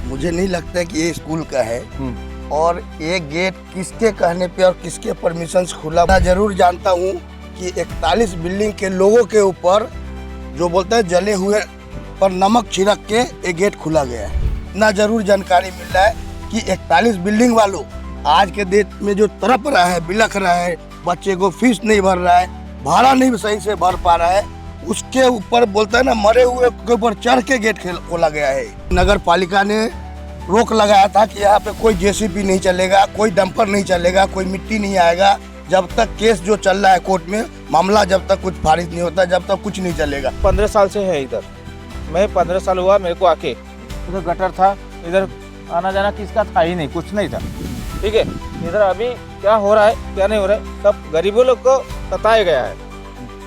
मुझे नहीं लगता कि ये स्कूल का है। और ये गेट किसके कहने पे और किसके परमिशन से खुला, मैं जरूर जानता हूँ कि 41 बिल्डिंग के लोगों के ऊपर जो बोलते हैं जले हुए पर नमक छिड़क के ये गेट खुला गया है। इतना जरूर जानकारी मिल रहा है कि 41 बिल्डिंग वालों आज के डेट में जो तड़प रहा है, बिलख रहा है, बच्चे को फीस नहीं भर रहा है, भाड़ा नहीं सही से भर पा रहा है, उसके ऊपर बोलता है ना, मरे हुए के ऊपर चढ़ के गेट खोला गया है। नगर पालिका ने रोक लगाया था कि यहाँ पे कोई जेसीबी नहीं चलेगा, कोई डंपर नहीं चलेगा, कोई मिट्टी नहीं आएगा, जब तक केस जो चल रहा है कोर्ट में, मामला जब तक कुछ फारिज नहीं होता, जब तक कुछ नहीं चलेगा। 15 साल से है इधर। मैं 15 साल हुआ मेरे को आके, इधर गटर था, इधर आना जाना किसका था ही नहीं, कुछ नहीं था। ठीक है, इधर अभी क्या हो रहा है क्या नहीं हो रहा है, सब गरीबों लोग को सताया गया है।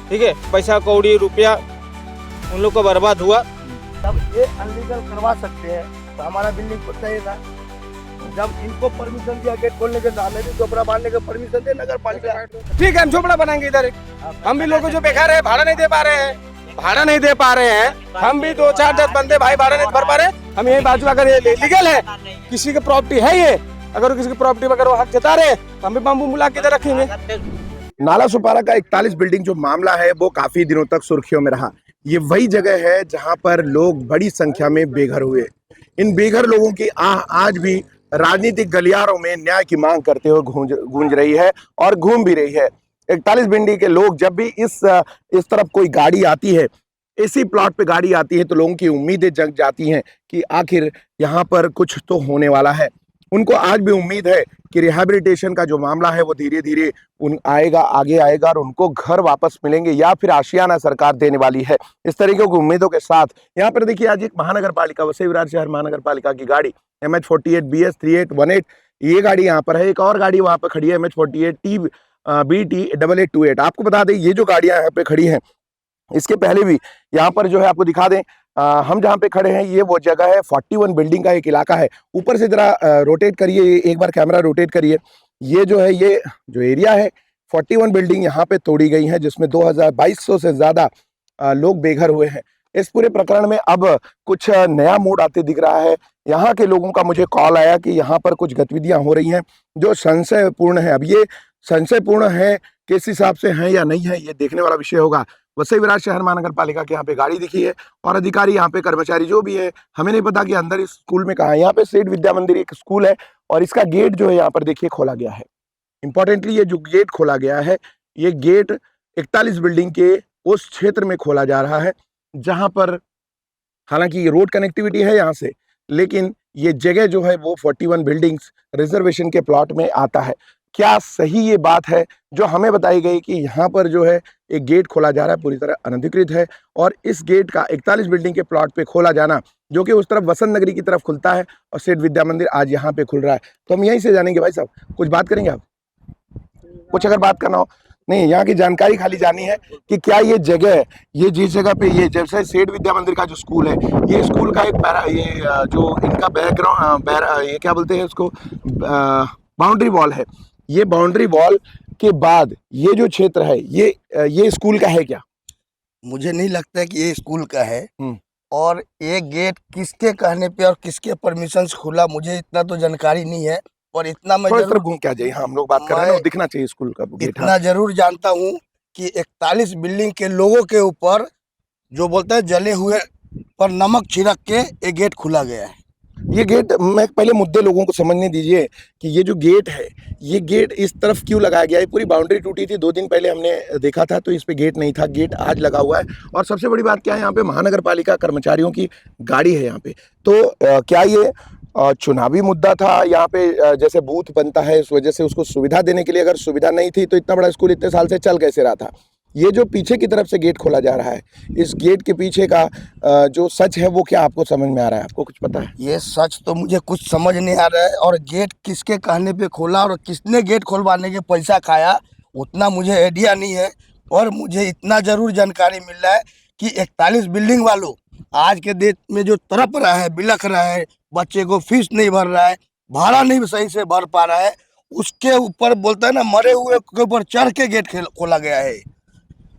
ठीक है, पैसा कौड़ी रुपया उन लोग को बर्बाद हुआ। तब ये अनलीगल करवा सकते हैं तो हमारा बिल्डिंग को चाहिए था। जब इनको परमिशन दिया गेट खोलने के, हमें भी झोपड़ा बांधने का परमिशन दे नगर पालिका। ठीक है, हम झोपड़ा बनाएंगे इधर। हम भी लोगों जो बेकार है, भाड़ा नहीं दे पा रहे हैं, भाड़ा नहीं दे पा रहे हैं, हम भी 2-4-10 बंदे भाई भाड़ा नहीं भर पा रहे। हम यही बाजू अगर ये लीगल है, किसी की प्रॉपर्टी है ये, अगर किसी की प्रॉपर्टी वगैरह हक जता रहे तो हम भी बम्बू मुला के इधर रखेंगे। नाला सुपारा का 41 बिल्डिंग जो मामला है वो काफी दिनों तक सुर्खियों में रहा। ये वही जगह है जहां पर लोग बड़ी संख्या में बेघर हुए। इन बेघर लोगों की आज भी राजनीतिक गलियारों में न्याय की मांग करते हुए गूंज रही है और घूम भी रही है। 41 बिल्डिंग के लोग जब भी इस तरफ कोई गाड़ी आती है, इसी प्लॉट पे गाड़ी आती है, तो लोगों की उम्मीदें जग जाती हैं कि आखिर यहाँ पर कुछ तो होने वाला है। उनको आज भी उम्मीद है कि रिहैबिलिटेशन का जो मामला है वो धीरे धीरे आगे आएगा और उनको घर वापस मिलेंगे या फिर आशियाना सरकार देने वाली है। इस तरीके की उम्मीदों के साथ यहाँ पर देखिए, आज एक महानगर पालिका, वसई विरार शहर महानगर पालिका की गाड़ी MH48 BS 3818, ये गाड़ी यहाँ पर है। एक और गाड़ी वहाँ पर खड़ी है MH48 BT 8828। आपको बता दें, ये जो गाड़ियाँ यहाँ पे खड़ी हैं, इसके पहले भी यहाँ पर जो है, आपको दिखा दें, हम जहाँ पे खड़े हैं ये वो जगह है, 41 बिल्डिंग का एक इलाका है। ऊपर से जरा रोटेट करिए, एक बार कैमरा रोटेट करिए। ये जो है, ये जो एरिया है, 41 बिल्डिंग यहाँ पे तोड़ी गई है, जिसमें 2200 से ज्यादा लोग बेघर हुए हैं। इस पूरे प्रकरण में अब कुछ नया मोड़ आते दिख रहा है। यहाँ के लोगों का मुझे कॉल आया कि यहाँ पर कुछ गतिविधियां हो रही हैं जो संशयपूर्ण है। अब ये संशयपूर्ण है किस हिसाब से है या नहीं है, ये देखने वाला विषय होगा। वसई विरार शहर महानगर पालिका के यहाँ पे गाड़ी दिखी है और अधिकारी, यहाँ पे कर्मचारी जो भी है, हमें नहीं पता कि अंदर इस स्कूल में कहाँ है। यहाँ पे सेठ विद्या मंदिर एक स्कूल है और इसका गेट जो है यहाँ पर देखिए खोला गया है। इंपॉर्टेंटली ये जो गेट खोला गया है, ये गेट 41 बिल्डिंग के उस क्षेत्र में खोला जा रहा है जहां पर हालांकि ये रोड कनेक्टिविटी है यहाँ से, लेकिन ये जगह जो है वो 41 बिल्डिंग्स रिजर्वेशन के प्लॉट में आता है। क्या सही ये बात है जो हमें बताई गई कि यहाँ पर जो है एक गेट खोला जा रहा है, पूरी तरह अनधिकृत है। और इस गेट का 41 बिल्डिंग के प्लॉट पे खोला जाना, जो कि उस तरफ वसंत नगरी की तरफ खुलता है, और सेठ विद्या मंदिर आज यहाँ पे खुल रहा है। तो हम यहीं से जानेंगे। भाई साहब, कुछ बात करेंगे आप? कुछ अगर बात करना हो? नहीं, यहाँ की जानकारी खाली जानी है कि क्या ये जगह, ये जिस जगह पे, ये जैसे सेठ विद्या मंदिर का जो स्कूल है, ये स्कूल का एक ये जो इनका बैकग्राउंड, ये क्या बोलते हैं उसको, बाउंड्री वॉल है। ये बाउंड्री वॉल के बाद ये जो क्षेत्र है, ये स्कूल का है क्या? मुझे नहीं लगता कि ये स्कूल का है। और ये गेट किसके कहने पे और किसके परमिशन से खुला, मुझे इतना तो जानकारी नहीं है। और इतना मैं जरूर घूम क्या जाइए, हम लोग बात कर रहे हैं ना, दिखना चाहिए स्कूल का गेट। इतना जरूर जानता हूँ कि 41 बिल्डिंग के लोगों के ऊपर जो बोलते हैं जले हुए पर नमक छिड़क के ये गेट खुला गया है। ये गेट, मैं पहले मुद्दे लोगों को समझने दीजिए कि ये जो गेट है, ये गेट इस तरफ क्यों लगाया गया है। पूरी बाउंड्री टूटी थी, 2 दिन पहले हमने देखा था, तो इस पे गेट नहीं था, गेट आज लगा हुआ है। और सबसे बड़ी बात क्या है, यहाँ पे महानगर पालिका कर्मचारियों की गाड़ी है यहाँ पे। तो क्या ये चुनावी मुद्दा था यहाँ पे, जैसे बूथ बनता है इस वजह से उसको सुविधा देने के लिए? अगर सुविधा नहीं थी तो इतना बड़ा स्कूल इतने साल से चल कैसे रहा था? ये जो पीछे की तरफ से गेट खोला जा रहा है, इस गेट के पीछे का जो सच है वो क्या आपको समझ में आ रहा है? आपको कुछ पता है? ये सच तो मुझे कुछ समझ नहीं आ रहा है। और गेट किसके कहने पे खोला और किसने गेट खोलवाने के पैसा खाया, उतना मुझे आइडिया नहीं है। और मुझे इतना जरूर जानकारी मिल रहा है कि 41 बिल्डिंग वालों आज के डेट में जो तड़प रहा है, बिलख रहा है, बच्चे को फीस नहीं भर रहा है, भाड़ा नहीं सही से भर पा रहा है, उसके ऊपर बोलता है ना, मरे हुए के ऊपर चढ़ के गेट खोला गया है।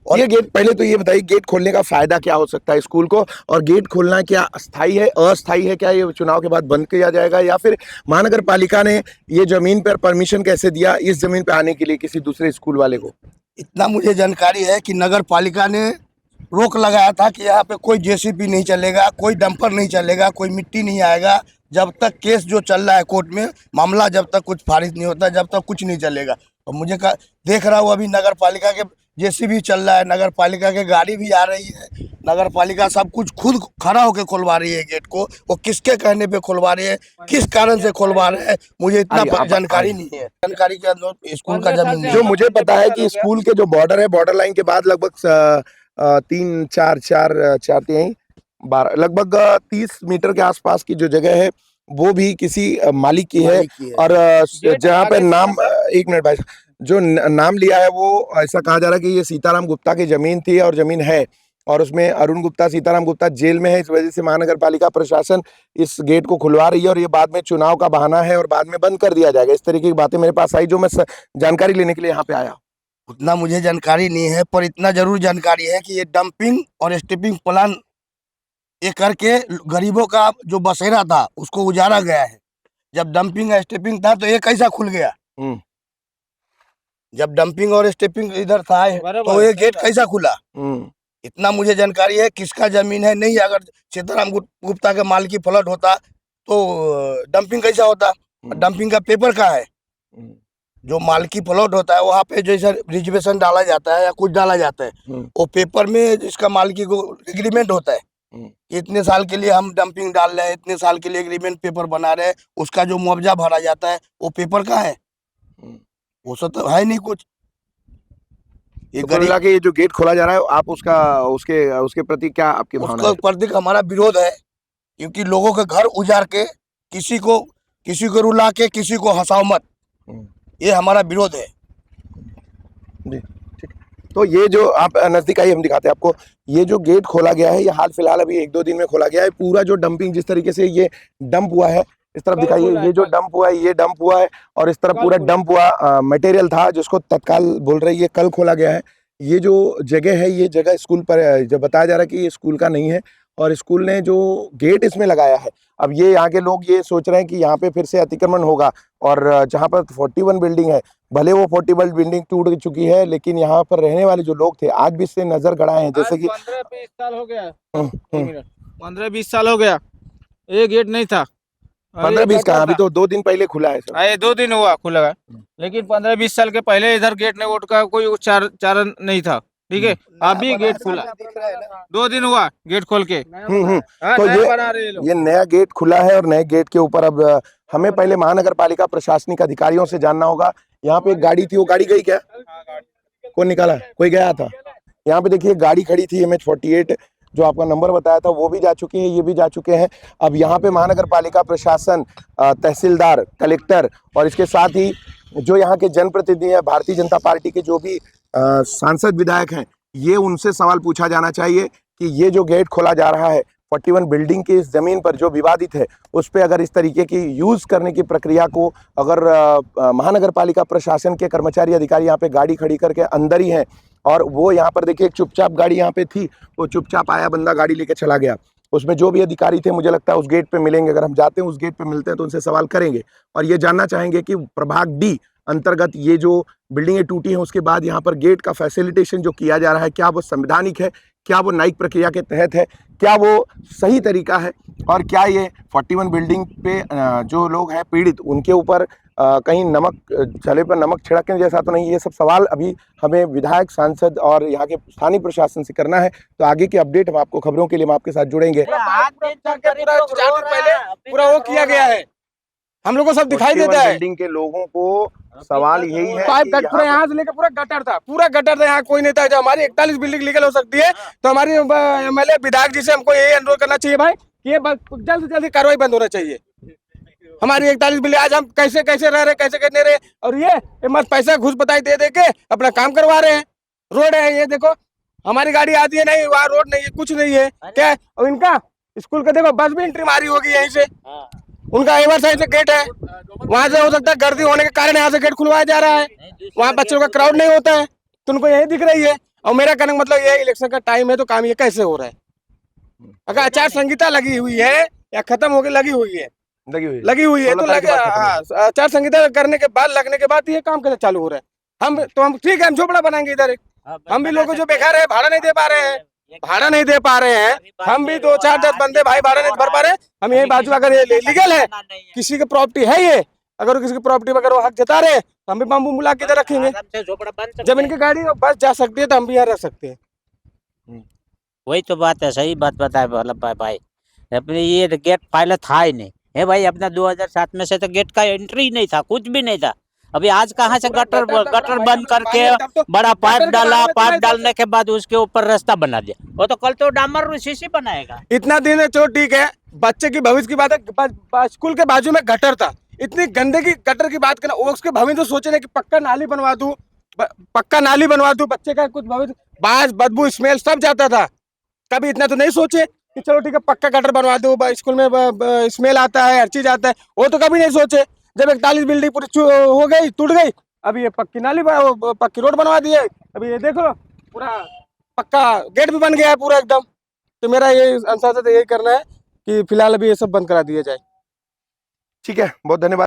और ये गेट, पहले तो ये बताइए गेट खोलने का फायदा क्या हो सकता है स्कूल को, और गेट खोलना क्या स्थायी है अस्थायी है, क्या ये चुनाव के बाद बंद किया जाएगा, या फिर महानगर पालिका ने ये जमीन पर परमिशन कैसे दिया इस जमीन पे आने के लिए किसी दूसरे स्कूल वाले को? इतना मुझे जानकारी है कि नगर पालिका ने रोक लगाया था कि यहाँ पे कोई जेसीबी नहीं चलेगा, कोई डंपर नहीं चलेगा, कोई मिट्टी नहीं आएगा, जब तक केस जो चल रहा है कोर्ट में मामला जब तक कुछ फारिज नहीं होता जब तक कुछ नहीं चलेगा। और मुझे देख रहा हूँ अभी नगर पालिका के जेसीबी चल रहा है, नगर पालिका के गाड़ी भी आ रही है, नगर पालिका सब कुछ खुद खड़ा होकर खुलवा रही है गेट को। वो किसके कहने पे खुलवा रही है, किस कारण से खुलवा रहे हैं, मुझे इतना जानकारी नहीं है। जानकारी के अंदर स्कूल का जमीन नहीं जो है। मुझे पता है कि स्कूल के जो बॉर्डर है, बॉर्डर लाइन के बाद लगभग 12 लगभग 30 मीटर के आसपास की जो जगह है वो भी किसी मालिक की है। मालिक की है। और जहाँ पे नाम, एक मिनट भाई, जो नाम लिया है वो ऐसा कहा जा रहा है कि ये सीताराम गुप्ता की जमीन थी और जमीन है, और उसमें अरुण गुप्ता, सीताराम गुप्ता जेल में है। इस वजह से महानगर पालिका प्रशासन इस गेट को खुलवा रही है और ये बाद में चुनाव का बहाना है और बाद में बंद कर दिया जाएगा। इस तरीके की बातें मेरे पास आई, जो मैं जानकारी लेने के लिए यहाँ पे आया। उतना मुझे जानकारी नहीं है, पर इतना जरूर जानकारी है कि ये डंपिंग और स्टिपिंग प्लान ये करके गरीबों का जो बसेरा था उसको उजाड़ा गया है। जब डंपिंग स्टेपिंग था तो ये कैसा खुल गया? जब डंपिंग और स्टेपिंग इधर था तो ये गेट कैसा खुला? इतना मुझे जानकारी है। किसका जमीन है नहीं, अगर सीताराम गुप्ता के माल की फ्लड होता तो डंपिंग कैसा होता? डंपिंग का पेपर कहाँ है? जो मालकी प्लॉट होता है वहाँ पे जैसे रिजर्वेशन डाला जाता है या कुछ डाला जाता है, वो पेपर में जिसका मालकी को एग्रीमेंट होता है कि इतने साल के लिए हम डंपिंग डाल रहे हैं, इतने साल के लिए एग्रीमेंट पेपर बना रहे हैं, उसका जो मुआवजा भरा जाता है वो पेपर कहाँ है? वो सब तो है नहीं कुछ। ये गरीब के ये जो गेट खोला जा रहा है, आप उसके प्रति क्या आपकी भावना है? उसके प्रति हमारा विरोध है, क्योंकि लोगों के घर उजाड़ के किसी को रुला के किसी को हंसाओ मत, ये हमारा विरोध है जी। ठीक, तो ये जो आप नजदीक आइए, हम दिखाते हैं आपको। ये जो गेट खोला गया है ये हाल फिलहाल अभी 1-2 दिन में खोला गया है। पूरा जो डंपिंग जिस तरीके से ये डंप हुआ है, इस तरफ दिखाइए, ये जो डंप हुआ है ये डंप हुआ है, और इस तरफ पूरा डंप हुआ मटेरियल था जिसको तत्काल बोल रही है कल खोला गया है। ये जो जगह है ये जगह स्कूल पर जो बताया जा रहा है कि ये स्कूल का नहीं है, और स्कूल ने जो गेट इसमें लगाया है, अब ये यहाँ के लोग ये सोच रहे हैं कि यहाँ पे फिर से अतिक्रमण होगा। और जहाँ पर 41 बिल्डिंग है, भले वो 41 बिल्डिंग टूट चुकी है, लेकिन यहाँ पर रहने वाले जो लोग थे आज भी इससे नजर गड़ाए हैं। जैसे कि 15-20 साल हो गया, 15-20 साल हो गया, ये गेट नहीं था। 15-20 का, अभी तो 2 दिन पहले खुला है सर। ये 2 दिन हुआ खुला है, लेकिन 15-20 साल के पहले इधर गेट ने वोट का कोई चारण नहीं था। ठीक है, अभी गेट खुला, 2 दिन हुआ गेट खोल के। तो ये नया गेट खुला है, और नए गेट के ऊपर अब हमें पहले महानगर पालिका प्रशासनिक अधिकारियों से जानना होगा। यहाँ पे एक गाड़ी थी, वो गाड़ी गई क्या? कौन निकाला? कोई गया था? यहाँ पे देखिए गाड़ी खड़ी थी MH48, जो आपका नंबर बताया था वो भी जा चुकी है, ये भी जा चुके हैं। अब यहाँ पे महानगर पालिका प्रशासन, तहसीलदार, कलेक्टर और इसके साथ ही जो यहाँ के जनप्रतिनिधि हैं, भारतीय जनता पार्टी के जो भी सांसद विधायक हैं, ये उनसे सवाल पूछा जाना चाहिए कि ये जो गेट खोला जा रहा है 41 बिल्डिंग की इस जमीन पर जो विवादित है, उस पे अगर इस तरीके की यूज करने की प्रक्रिया को अगर महानगर पालिका प्रशासन के कर्मचारी अधिकारी यहाँ पे गाड़ी खड़ी करके अंदर ही हैं, और वो यहाँ पर देखिए एक चुपचाप गाड़ी यहाँ पे थी, वो चुपचाप आया बंदा गाड़ी लेके चला गया। उसमें जो भी अधिकारी थे मुझे लगता है उस गेट पे मिलेंगे, अगर हम जाते हैं उस गेट पे मिलते हैं तो उनसे सवाल करेंगे और ये जानना चाहेंगे कि प्रभाग डी अंतर्गत ये जो बिल्डिंगें टूटी हैं उसके बाद यहाँ पर गेट का फैसिलिटेशन जो किया जा रहा है, क्या वो संवैधानिक है, क्या वो न्यायिक प्रक्रिया के तहत है, क्या वो सही तरीका है, और क्या ये 41 बिल्डिंग पे जो लोग हैं पीड़ित उनके ऊपर कहीं नमक चले पर नमक छिड़कने जैसा तो नहीं। ये सब सवाल अभी हमें विधायक, सांसद और यहाँ के स्थानीय प्रशासन से करना है। तो आगे की अपडेट हम आपको, खबरों के लिए हम आपके साथ जुड़ेंगे। पूरा वो किया गया है, हम लोग को सब दिखाई देता है। बिल्डिंग के लोगों को सवाल यही है, पाइप गट पूरा यहाँ से लेकर पूरा गटर था, यहाँ कोई नहीं था। जो हमारी 41 बिल्डिंग लीगल हो सकती है तो हमारी MLA विधायक जी से हमको यही अनुरोध करना चाहिए भाई कि ये जल्द से जल्द कार्रवाई बंद होना चाहिए। हमारी 41 बिल्डिंग आज हम कैसे कैसे रह रहे, कैसे कैसे रहे, और ये मत पैसा घुस बताई दे के अपना काम करवा रहे हैं। रोड है ये देखो, हमारी गाड़ी आती है नहीं, वहाँ रोड नहीं है, कुछ नहीं है क्या। और इनका स्कूल का देखो, बस भी एंट्री मारी होगी यहीं से, उनका एवर साइड से गेट है, वहां से हो सकता है गर्दी होने के कारण यहाँ से गेट खुलवाया जा रहा है, वहाँ बच्चों का क्राउड नहीं होता है तो उनको यही दिख रही है। और मेरा कहने का मतलब ये है, इलेक्शन का टाइम है तो काम ये कैसे हो रहा है? अगर आचार संहिता लगी हुई है या खत्म होके लगी हुई है लगी हुई है 16 तो तारीख के बाद खत्म होगी। आचार संहिता करने के बाद लगने के बाद ये काम कैसे चालू हो रहा है? हम ठीक है, हम झोपड़ा बनाएंगे इधर एक। हम भी लोग जो बेकार है, भाड़ा नहीं दे पा रहे हैं, हम भी 2 4 10 बंदे भाई भाड़ा नहीं भर पा रहे हैं। हम यही बाजू अगर ये लीगल है, किसी की प्रॉपर्टी है ये, अगर किसी की प्रॉपर्टी अगर वो हक जता रहे हैं तो हम भी बम्बू मुला के इधर रखेंगे। जब इनकी गाड़ी और बस जा सकती है तो हम भी यहाँ रख सकते हैं। वही तो बात है, सही बात बताए वल्लभ भाई। अपने ये गेट पहले था ही नहीं है भाई, अपना 2007 में से तो गेट का एंट्री ही नहीं था, कुछ भी नहीं था। अभी आज कहाँ से गटर बंद करके बड़ा पाइप डाला, पाइप डालने के बाद उसके ऊपर रास्ता बना दिया। वो तो कल तो डामर शीशी बनाएगा। इतना दिन है, चलो ठीक है, बच्चे की भविष्य की बात है। स्कूल के बाजू में गटर था, इतनी गंदगी गटर की बात करना, उसके भविष्य तो सोचे ना कि पक्का नाली बनवा दूं, बच्चे का कुछ भविष्य, बाज बदबू स्मेल सब जाता था। कभी इतना तो नहीं सोचे कि चलो ठीक है पक्का गटर बनवा दो, स्कूल में स्मेल आता है, हर चीज आता है, वो तो कभी नहीं सोचे। जब 41 बिल्डिंग पूरी हो गई, टूट गई, अभी ये पक्की नाली पक्की रोड बनवा दी है, अभी ये देख लो पूरा पक्का गेट भी बन गया है पूरा एकदम। तो मेरा ये अनुसार से यही करना है कि फिलहाल अभी ये सब बंद करा दिया जाए। ठीक है, बहुत धन्यवाद।